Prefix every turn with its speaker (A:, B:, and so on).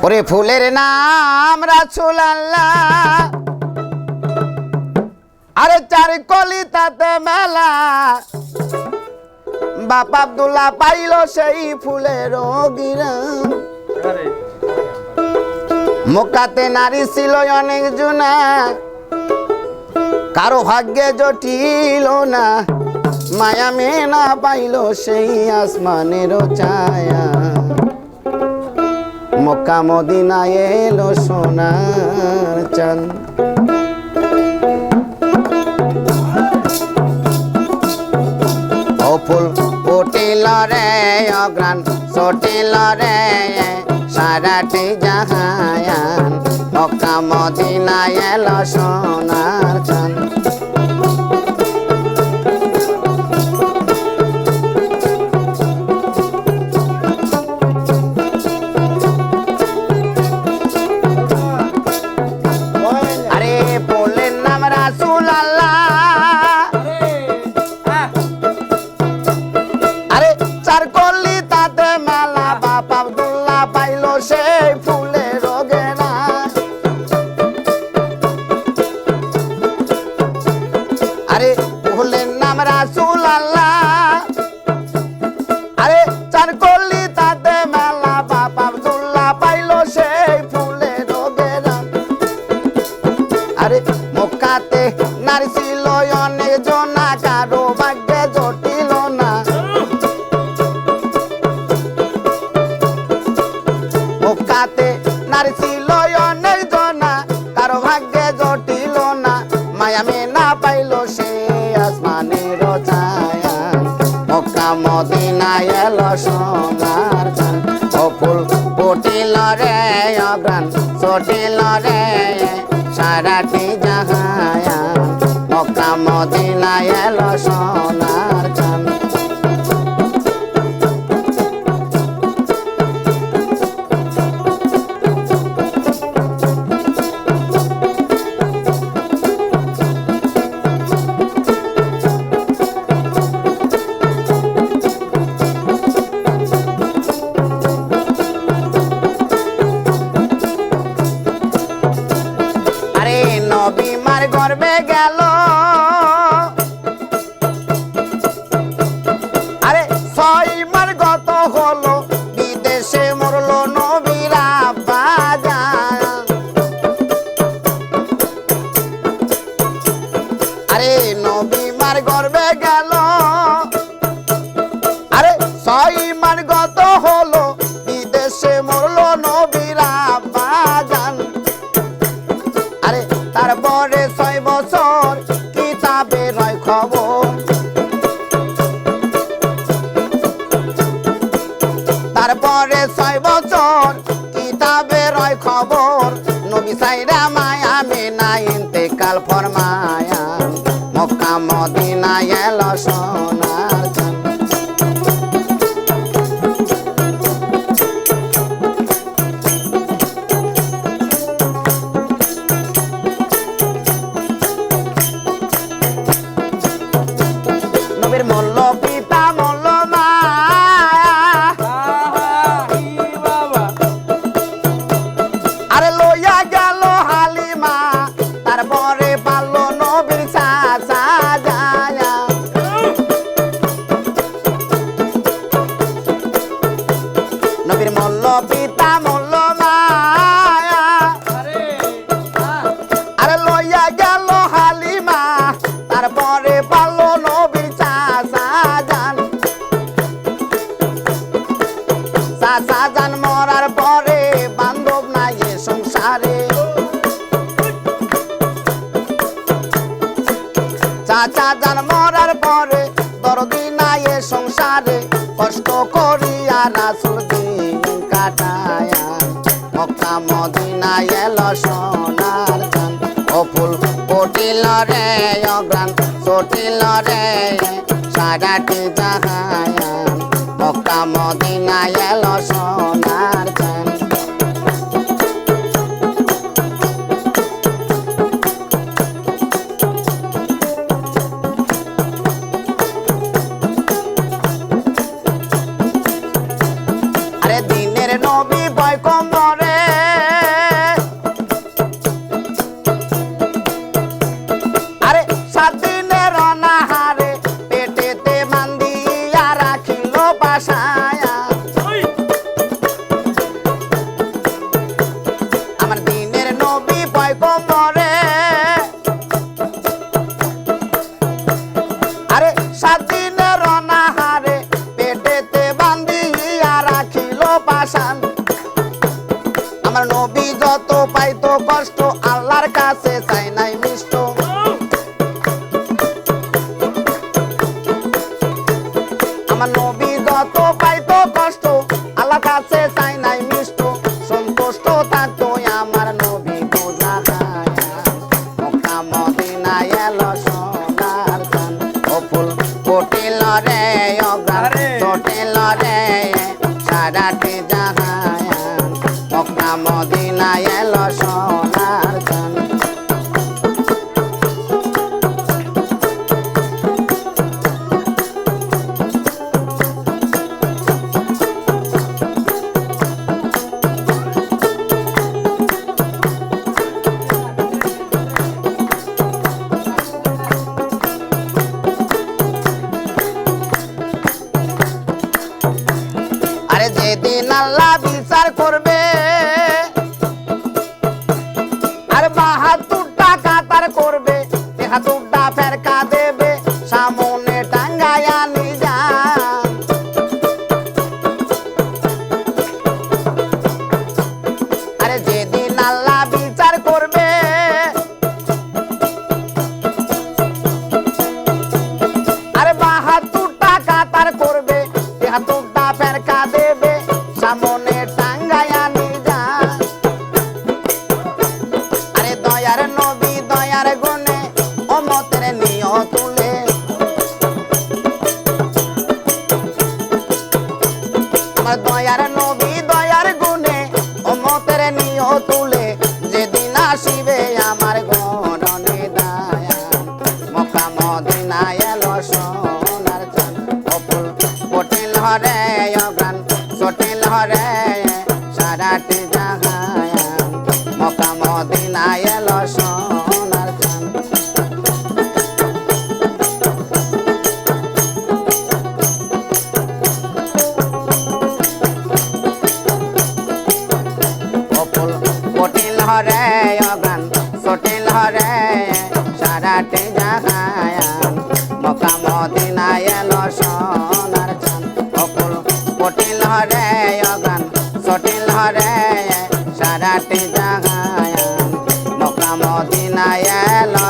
A: ওরে ফুলের নাম রাসূলুল্লাহ, আরে চার কলিতাতে মেলা, বাপ আব্দুল্লাহ পাইল সেই ফুলের গিরাম। মক্কাতে নারী ছিল অনেক জনা, কারো ভাগ্যে জটিল না, মায়া মেনা পাইল সেই আসমানের ছায়া। মক্কা মদিনায় এলো সোনার চাঁদ। ও ফুল ফুটিল রে অগ্রাণ ছটিল রে সারাটি জাহান, মক্কা মদিনায় এলো সোনার চাঁদ। আরে ফুলের নাম রাসূলুল্লাহ, আরে চার কলিতাতে মেলা, বাপ আব্দুল্লাহ পাইল সেই ফুলের গেরা। আরে ফুলের নাম রাসূলুল্লাহ, আরে চার কলিতাতে মেলা, বাপ আব্দুল্লাহ পাইল সেই ফুলের গেরা। আরে মক্কাতে নারী ছিল অনেক জনা, কারো ভাগ্যে জটিল না, মক্কাতে নারী ছিল অনেক জনা, কারো ভাগ্যে জটিল না, মায়া মেনা পাইল সে আসমানের ছায়া। মক্কা মদিনায় এলো সোনার চাঁদ। ও ফুল ফুটিল রে অগ্রাণ ছটিল রে সারাটি জাহান, মক্কা মদিনায় এলো সোনার চাঁদ। আরে নবী মার গর্বে গেল, আরে ছয় মার গত হলো, বিদেশে মরলো নবীর আব্বা জান। আরে নবী মার গর্বে গেল, আরে ছয় মার গত হলো, বিদেশে মরলো নবীর আব্বা জান। আরে তারপরে 6 বছর কিতাবে রয় খবর, তারপরে 6 বছর কিতাবে রয় খবর, নবী সাইরা মায়া মেনা ইন্তেকাল ফরমায়া। মক্কা মদিনায় এলো সোনার চাঁদ। নবীর মল্ল পিতা মল্ল মা, আরে লইয়া গেল হালিমা, তারপরে পারল নবীর চাচা জায়া। নবীর মল্ল পিতা মল্ল মা, আরে লইয়া গেল হালিমা, তারপরে পারল নবীর চাচা জান। চাচা জান মরার পরে বান্ধব নাই এ সংসারে, চাচা জান মরার পরে দরদি নাই এ সংসারে, কষ্ট করিয়া রাসূল দিন কাটায়া। মক্কা মদিনায় এলো সোনার চাঁদ। ও ফুল ফুটিল রে অগ্রাণ ছটিল রে সারাটি জাহান, মক্কা মদিনায় এলো সোনার চাঁদ। কোমরে আরে 7 দিনের অনাহারে পেটেতে বান্ধিয়া রাখিল বাসায়া আমার দিনের নবী পয়গম্বরে আরে 7 দিনের অনাহারে পেটেতে বান্ধিয়া রাখিল পাশান আমার নবী যত পাইতো কষ্ট আল্লাহর কাছে চাই নাই মিষ্ট আমার নবী যত পাইতো কষ্ট আল্লাহর কাছে চাই নাই মিষ্ট সন্তুষ্ট থাকতো আমার নবী বোঝা মক্কা মদিনায় এলো সোনার চান ও ফুল ফুটিল রে অগ্রাণ চটিল রে সারাটি জাহান মক্কা মদিনায় এলো সোনার চান আরে যেদিন আল্লাহ বিচার করবে আর 72টা কাতার করবে 73টা ফেরকা দেবে সামনে টাঙ্গায়া নিজান আরে যেদিন আল্লাহ বিচার করবে আরে 72টা কাতার করবে 73টা ফেরকা দেবে সামনে টাঙ্গায়া নিজান আরে দয়ার নবী দয়ার গুণে উম্মতের নিয় তুলে আমার দয়ার নবী দয়ার গুণে উম্মতের নিয় তুলে যেদিন আসিবে আমার গণনে দায়ান মক্কা মদিনায় এলো সোনার চান ও ফুল ফুটিল রে অগ্রাণ চটিল রে সারাটি জাহান মক্কা মদিনায় এলো সোনার চান ও ফুল ফুটিল রে অগ্রাণ চটিল রে সারাটি জাহান মক্কা মদিনায় এলো সোনার চান ও ফুল ফুটিল রে অগ্রাণ চটিল রে সারাটি জাহান মক্কা মদিনায় এলো